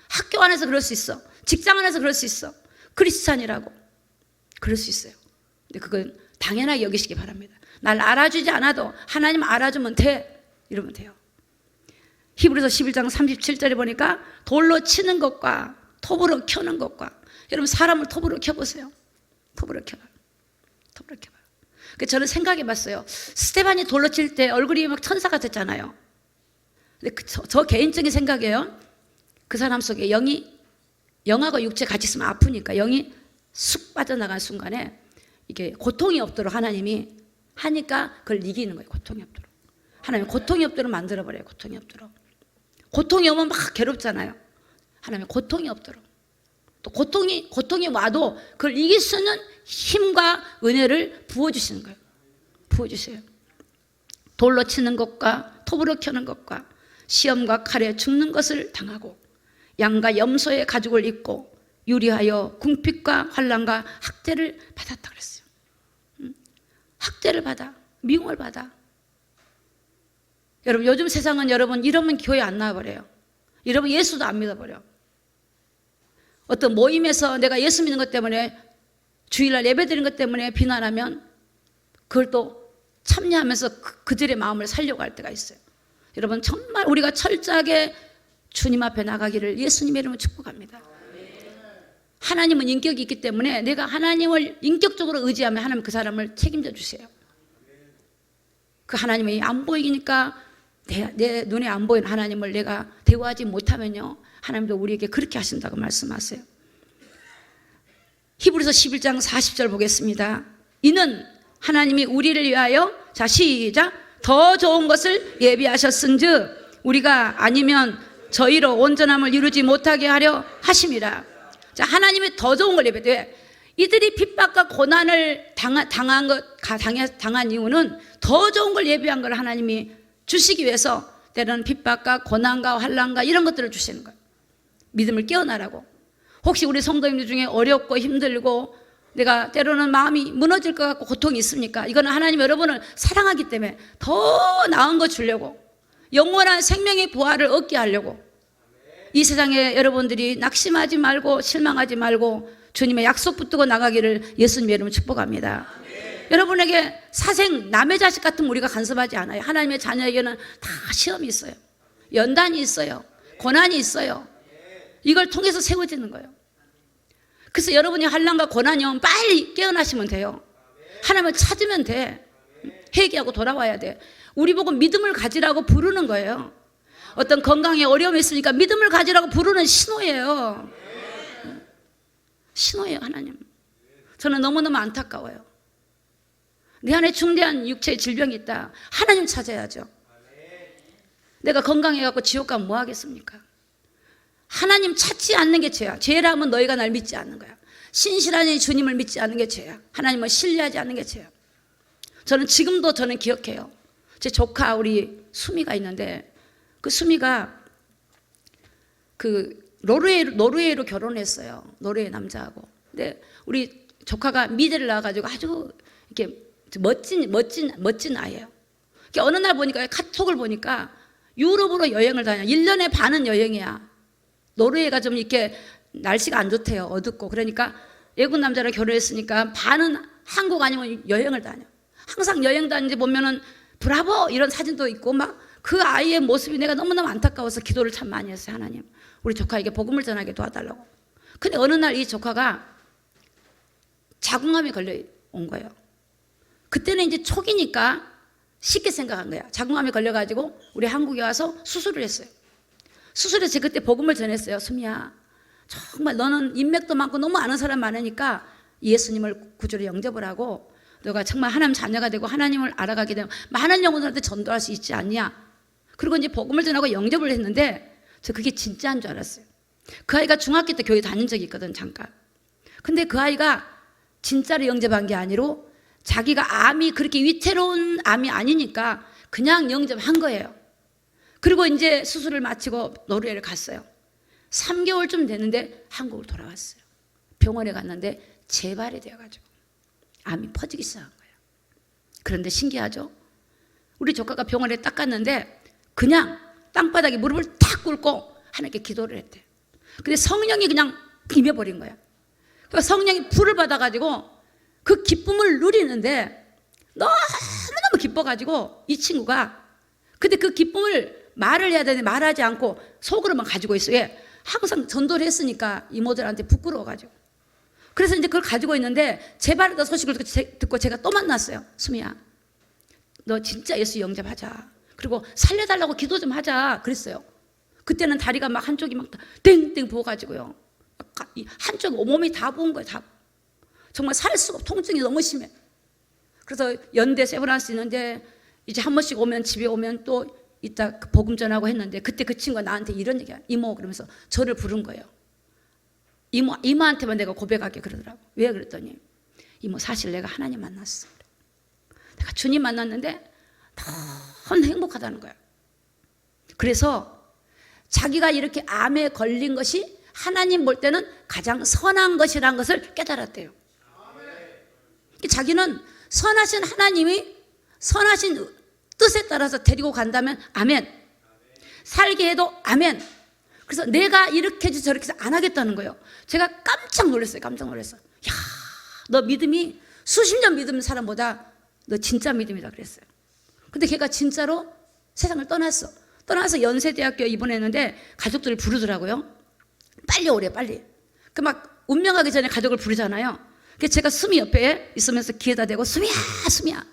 학교 안에서 그럴 수 있어. 직장 안에서 그럴 수 있어. 크리스찬이라고 그럴 수 있어요. 근데 그건 당연하게 여기시기 바랍니다. 날 알아주지 않아도 하나님 알아주면 돼. 이러면 돼요. 히브리서 11장 37절에 보니까 돌로 치는 것과 톱으로 켜는 것과 여러분 사람을 톱으로 켜보세요. 톱으로 켜봐요. 저는 생각해 봤어요. 스테반이 돌로 칠 때 얼굴이 막 천사 같았잖아요. 근데 저 개인적인 생각이에요. 그 사람 속에 영하고 육체 같이 있으면 아프니까 영이 쑥 빠져나간 순간에 이게 고통이 없도록 하나님이 하니까 그걸 이기는 거예요. 고통이 없도록. 하나님 고통이 없도록 만들어버려요. 고통이 없도록. 고통이 오면 막 괴롭잖아요. 하나님 고통이 없도록. 또 고통이 와도 그걸 이길 수 있는 힘과 은혜를 부어주시는 거예요. 부어주세요. 돌로 치는 것과 톱으로 켜는 것과 시험과 칼에 죽는 것을 당하고 양과 염소의 가죽을 입고 유리하여 궁핍과 환난과 학대를 받았다 그랬어요. 학대를 받아, 미움을 받아. 여러분 요즘 세상은 여러분 이러면 교회 안 나와버려요. 이러면 예수도 안 믿어버려. 어떤 모임에서 내가 예수 믿는 것 때문에 주일날 예배 드리는 것 때문에 비난하면 그걸 또 참여하면서 그들의 마음을 살려고 할 때가 있어요. 여러분 정말 우리가 철저하게 주님 앞에 나가기를 예수님의 이름으로 축복합니다. 하나님은 인격이 있기 때문에 내가 하나님을 인격적으로 의지하면 하나님 그 사람을 책임져 주세요. 그 하나님이 안 보이니까 내 눈에 안 보이는 하나님을 내가 대화하지 못하면요 하나님도 우리에게 그렇게 하신다고 말씀하세요. 히브리서 11장 40절 보겠습니다. 이는 하나님이 우리를 위하여 자 시작 더 좋은 것을 예비하셨은즉 우리가 아니면 저희로 온전함을 이루지 못하게 하려 하심이라. 자 하나님이 더 좋은 걸 예비해. 이들이 핍박과 고난을 당한 이유는 더 좋은 걸 예비한 걸 하나님이 주시기 위해서 때로는 핍박과 고난과 환난과 이런 것들을 주시는 거예요. 믿음을 깨어나라고. 혹시 우리 성도님들 중에 어렵고 힘들고 내가 때로는 마음이 무너질 것 같고 고통이 있습니까? 이거는 하나님 여러분을 사랑하기 때문에 더 나은 거 주려고 영원한 생명의 부활을 얻게 하려고 이 세상에 여러분들이 낙심하지 말고 실망하지 말고 주님의 약속 붙들고 나가기를 예수님의 이름으로 축복합니다. 여러분에게 사생 남의 자식 같으면 우리가 간섭하지 않아요. 하나님의 자녀에게는 다 시험이 있어요. 연단이 있어요. 고난이 있어요. 이걸 통해서 세워지는 거예요. 그래서 여러분이 환난과 고난이 오면 빨리 깨어나시면 돼요. 하나님을 찾으면 돼. 회개하고 돌아와야 돼. 우리 보고 믿음을 가지라고 부르는 거예요. 어떤 건강에 어려움이 있으니까 믿음을 가지라고 부르는 신호예요. 신호예요, 하나님. 저는 너무너무 안타까워요. 내 안에 중대한 육체의 질병이 있다. 하나님 찾아야죠. 내가 건강해갖고 지옥 가면 뭐 하겠습니까? 하나님 찾지 않는 게 죄야. 죄라면 너희가 날 믿지 않는 거야. 신실한 주님을 믿지 않는 게 죄야. 하나님을 신뢰하지 않는 게 죄야. 저는 지금도 기억해요. 제 조카 우리 수미가 있는데 그 수미가 그 노르웨이로 결혼했어요. 노르웨이 남자하고. 근데 우리 조카가 미대를 나와가지고 아주 이렇게 멋진 아이예요. 어느 날 보니까 카톡을 보니까 유럽으로 여행을 다녀. 1년에 반은 여행이야. 노르웨이가 좀 이렇게 날씨가 안 좋대요. 어둡고. 그러니까 외국 남자랑 결혼했으니까 반은 한국 아니면 여행을 다녀. 항상 여행 다니는지 보면은 브라보 이런 사진도 있고 막 그 아이의 모습이 내가 너무너무 안타까워서 기도를 참 많이 했어요. 하나님, 우리 조카에게 복음을 전하게 도와달라고. 근데 어느 날 이 조카가 자궁암에 걸려 온 거예요. 그때는 이제 초기니까 쉽게 생각한 거야. 자궁암에 걸려가지고 우리 한국에 와서 수술을 했어요. 수술해서 제가 그때 복음을 전했어요. 수미야, 정말 너는 인맥도 많고 너무 아는 사람 많으니까 예수님을 구주로 영접을 하고 너가 정말 하나님 자녀가 되고 하나님을 알아가게 되면 많은 영혼들한테 전도할 수 있지 않냐. 그리고 이제 복음을 전하고 영접을 했는데 저 그게 진짜인 줄 알았어요. 그 아이가 중학교 때 교회 다닌 적이 있거든, 잠깐. 근데 그 아이가 진짜로 영접한 게 아니로 자기가 암이 그렇게 위태로운 암이 아니니까 그냥 영접한 거예요. 그리고 이제 수술을 마치고 노르웨이를 갔어요. 3개월쯤 됐는데 한국으로 돌아왔어요. 병원에 갔는데 재발이 되어가지고 암이 퍼지기 시작한 거예요. 그런데 신기하죠? 우리 조카가 병원에 딱 갔는데 그냥 땅바닥에 무릎을 탁 꿇고 하나님께 기도를 했대. 근데 성령이 그냥 임해버린 거야. 그러니까 성령이 불을 받아가지고 그 기쁨을 누리는데 너무너무 기뻐가지고 이 친구가 근데 그 기쁨을 말을 해야 되는데 말하지 않고 속으로만 가지고 있어요. 왜? 항상 전도를 했으니까 이모들한테 부끄러워가지고. 그래서 이제 그걸 가지고 있는데 재발했다 소식을 듣고 제가 또 만났어요. 수미야, 너 진짜 예수 영접하자. 그리고 살려달라고 기도 좀 하자 그랬어요. 그때는 다리가 막 한쪽이 막 땡땡 부어가지고요. 한쪽 몸이 다 부은 거예요. 다. 정말 살 수가 없고 통증이 너무 심해. 그래서 연대 세브란스 있는데 이제 한 번씩 오면 집에 오면 또 이따 복음 전하고 했는데 그때 그 친구가 나한테 이런 얘기야. 이모 그러면서 저를 부른 거예요. 이모한테만 내가 고백하게 그러더라고. 왜 그랬더니 이모 사실 내가 하나님 만났어. 내가 주님 만났는데 너무 행복하다는 거야. 그래서 자기가 이렇게 암에 걸린 것이 하나님 볼 때는 가장 선한 것이라는 것을 깨달았대요. 자기는 선하신 하나님이 선하신 뜻에 따라서 데리고 간다면 아멘. 살게 해도 아멘. 그래서 내가 이렇게 해서 저렇게 해서 안 하겠다는 거예요. 제가 깜짝 놀랐어요. 깜짝 놀랐어요. 야, 너 믿음이 수십 년 믿는 사람보다 너 진짜 믿음이다 그랬어요. 근데 걔가 진짜로 세상을 떠났어. 떠나서 연세대학교에 입원했는데 가족들이 부르더라고요. 빨리 오래 빨리. 그 막 운명하기 전에 가족을 부르잖아요. 그래서 제가 수미 옆에 있으면서 귀에다 대고 수미야 수미야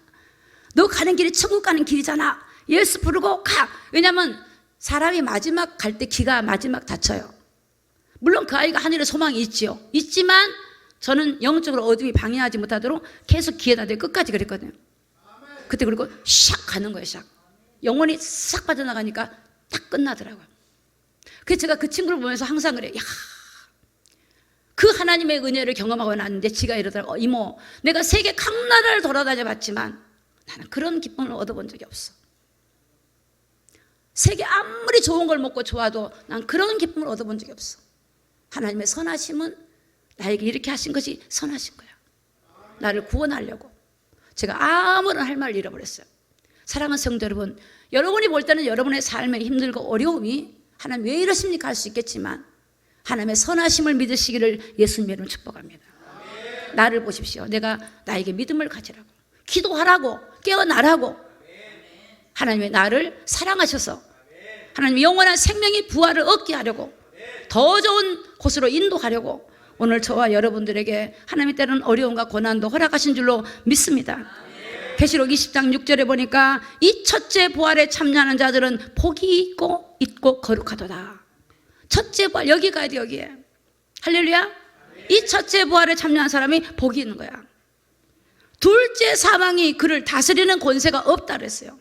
너 가는 길이 천국 가는 길이잖아. 예수 부르고 가. 왜냐면 사람이 마지막 갈 때 기가 마지막 다쳐요. 물론 그 아이가 하늘에 소망이 있지요. 있지만 저는 영적으로 어둠이 방해하지 못하도록 계속 귀에다 대고 끝까지 그랬거든요. 그때 그리고 샥 가는 거예요. 샥. 영혼이 싹 빠져나가니까 딱 끝나더라고요. 그래서 제가 그 친구를 보면서 항상 그래요. 야, 그 하나님의 은혜를 경험하고 났는데 지가 이러더라고. 이모, 내가 세계 각 나라를 돌아다녀 봤지만 나는 그런 기쁨을 얻어본 적이 없어. 세계 아무리 좋은 걸 먹고 좋아도 난 그런 기쁨을 얻어본 적이 없어. 하나님의 선하심은 나에게 이렇게 하신 것이 선하신 거야. 나를 구원하려고. 제가 아무런 할 말을 잃어버렸어요. 사랑하는 성도 여러분, 여러분이 볼 때는 여러분의 삶에 힘들고 어려움이 하나님 왜 이러십니까 할 수 있겠지만 하나님의 선하심을 믿으시기를 예수님 이름으로 축복합니다. 나를 보십시오. 내가 나에게 믿음을 가지라고, 기도하라고, 깨어나라고. 하나님의 나를 사랑하셔서 하나님의 영원한 생명의 부활을 얻게 하려고, 더 좋은 곳으로 인도하려고 오늘 저와 여러분들에게 하나님의 때로는 어려움과 고난도 허락하신 줄로 믿습니다. 계시록 20장 6절에 보니까 이 첫째 부활에 참여하는 자들은 복이 있고 거룩하도다. 첫째 부활, 여기 가야 돼. 여기에 할렐루야. 이 첫째 부활에 참여한 사람이 복이 있는 거야. 둘째 사망이 그를 다스리는 권세가 없다 그랬어요.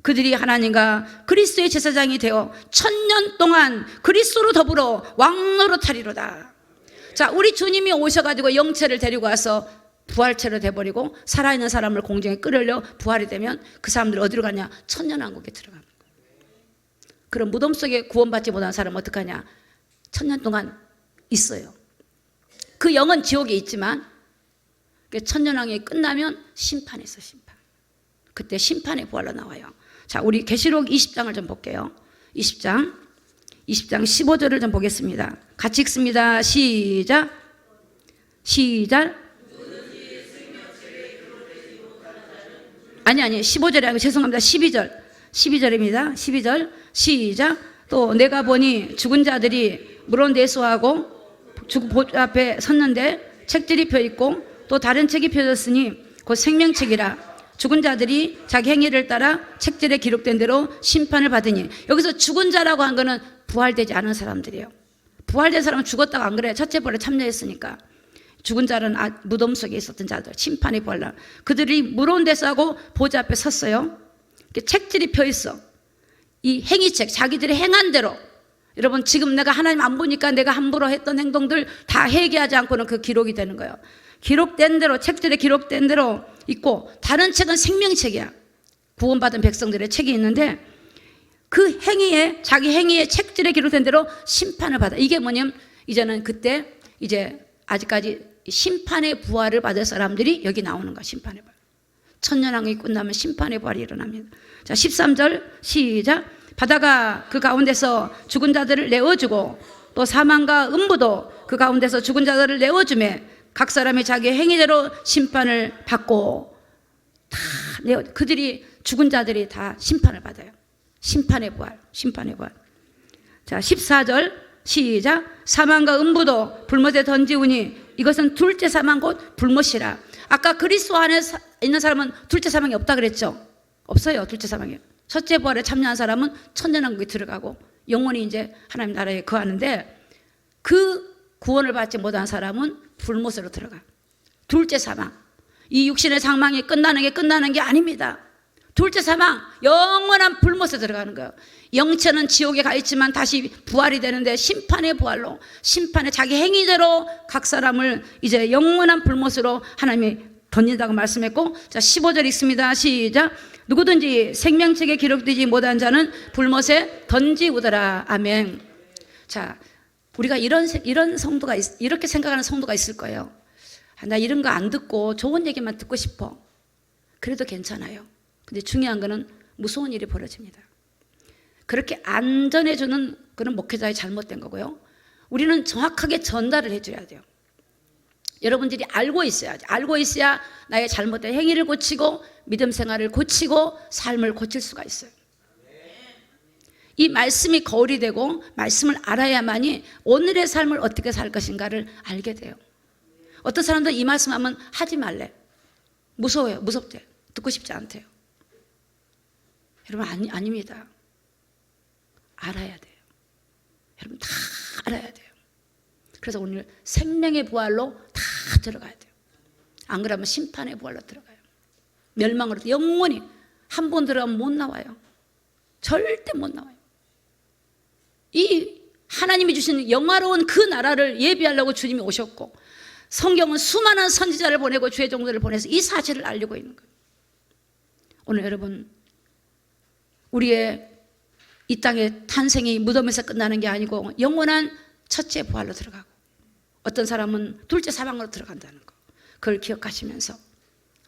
그들이 하나님과 그리스도의 제사장이 되어 1000년 동안 그리스도로 더불어 왕노릇하리로다. 자, 우리 주님이 오셔가지고 영체를 데리고 와서 부활체로 돼버리고 살아있는 사람을 공중에 끌어올려 부활이 되면 그 사람들이 어디로 가냐? 천년왕국에 들어가는 거예요. 그럼 무덤 속에 구원받지 못한 사람은 어떡하냐? 1000년 동안 있어요. 그 영은 지옥에 있지만 천년왕국이 끝나면 심판이 있어. 심판. 그때 심판의 부활로 나와요. 자, 우리 계시록 20장을 좀 볼게요. 20장 15절을 좀 보겠습니다. 같이 읽습니다. 시작. 아니 15절이 아니고 죄송합니다. 12절입니다. 12절 시작. 또 내가 보니 죽은 자들이 물론 내수하고 보좌 앞에 섰는데 책들이 펴있고 또 다른 책이 펴졌으니 곧 생명책이라. 죽은 자들이 자기 행위를 따라 책들에 기록된 대로 심판을 받으니. 여기서 죽은 자라고 한 거는 부활되지 않은 사람들이에요. 부활된 사람은 죽었다고 안 그래요. 첫째 부활에 참여했으니까. 죽은 자는 무덤 속에 있었던 자들, 심판의 부활날. 그들이 무거운 데서 하고 보좌 앞에 섰어요. 책들이 펴있어. 이 행위책, 자기들이 행한 대로. 여러분, 지금 내가 하나님 안 보니까 내가 함부로 했던 행동들 다 회개하지 않고는 그 기록이 되는 거예요. 기록된 대로, 책들에 기록된 대로 있고, 다른 책은 생명책이야. 구원받은 백성들의 책이 있는데 그 행위에, 자기 행위에 책들에 기록된 대로 심판을 받아. 이게 뭐냐면 이제는 그때 이제 아직까지 심판의 부활을 받을 사람들이 여기 나오는 거야. 심판의 부활. 천년왕국이 끝나면 심판의 부활이 일어납니다. 자, 13절 시작. 바다가 그 가운데서 죽은 자들을 내어주고 또 사망과 음부도 그 가운데서 죽은 자들을 내어주매 각 사람이 자기 행위대로 심판을 받고 다 그들이 죽은 자들이 다 심판을 받아요. 심판의 부활. 자, 14절 시작. 사망과 음부도 불못에 던지우니 이것은 둘째 사망 곧 불못이라. 아까 그리스도 안에 있는 사람은 둘째 사망이 없다 그랬죠? 없어요. 둘째 사망이. 첫째 부활에 참여한 사람은 천년왕국에 들어가고 영원히 이제 하나님 나라에 거하는데 그 구원을 받지 못한 사람은 불못으로 들어가. 둘째 사망. 이 육신의 상망이 끝나는 게 아닙니다. 둘째 사망, 영원한 불못에 들어가는 거예요. 영체는 지옥에 가 있지만 다시 부활이 되는데 심판의 부활로, 심판의 자기 행위대로 각 사람을 이제 영원한 불못으로 하나님이 던진다고 말씀했고, 자, 15절 읽습니다. 시작. 누구든지 생명책에 기록되지 못한 자는 불못에 던지우더라. 아멘. 자, 우리가 이런 성도가 이렇게 생각하는 성도가 있을 거예요. 나 이런 거 안 듣고 좋은 얘기만 듣고 싶어. 그래도 괜찮아요. 근데 중요한 거는 무서운 일이 벌어집니다. 그렇게 안 전해주는 그런 목회자의 잘못된 거고요. 우리는 정확하게 전달을 해줘야 돼요. 여러분들이 알고 있어야지. 알고 있어야 나의 잘못된 행위를 고치고 믿음 생활을 고치고 삶을 고칠 수가 있어요. 이 말씀이 거울이 되고 말씀을 알아야만이 오늘의 삶을 어떻게 살 것인가를 알게 돼요. 어떤 사람들은 이 말씀하면 하지 말래. 무서워요. 무섭대. 듣고 싶지 않대요. 여러분 아닙니다. 알아야 돼요. 여러분 다 알아야 돼요. 그래서 오늘 생명의 부활로 다 들어가야 돼요. 안 그러면 심판의 부활로 들어가요. 멸망으로 영원히 한 번 들어가면 못 나와요. 절대 못 나와요. 이 하나님이 주신 영화로운 그 나라를 예비하려고 주님이 오셨고 성경은 수많은 선지자를 보내고 주의 종들을 보내서 이 사실을 알리고 있는 거예요. 오늘 여러분 우리의 이 땅의 탄생이 무덤에서 끝나는 게 아니고 영원한 첫째 부활로 들어가고 어떤 사람은 둘째 사망으로 들어간다는 거, 그걸 기억하시면서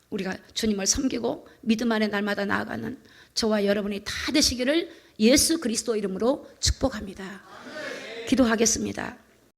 우리가 주님을 섬기고 믿음 안에 날마다 나아가는 저와 여러분이 다 되시기를 예수 그리스도 이름으로 축복합니다. 기도하겠습니다.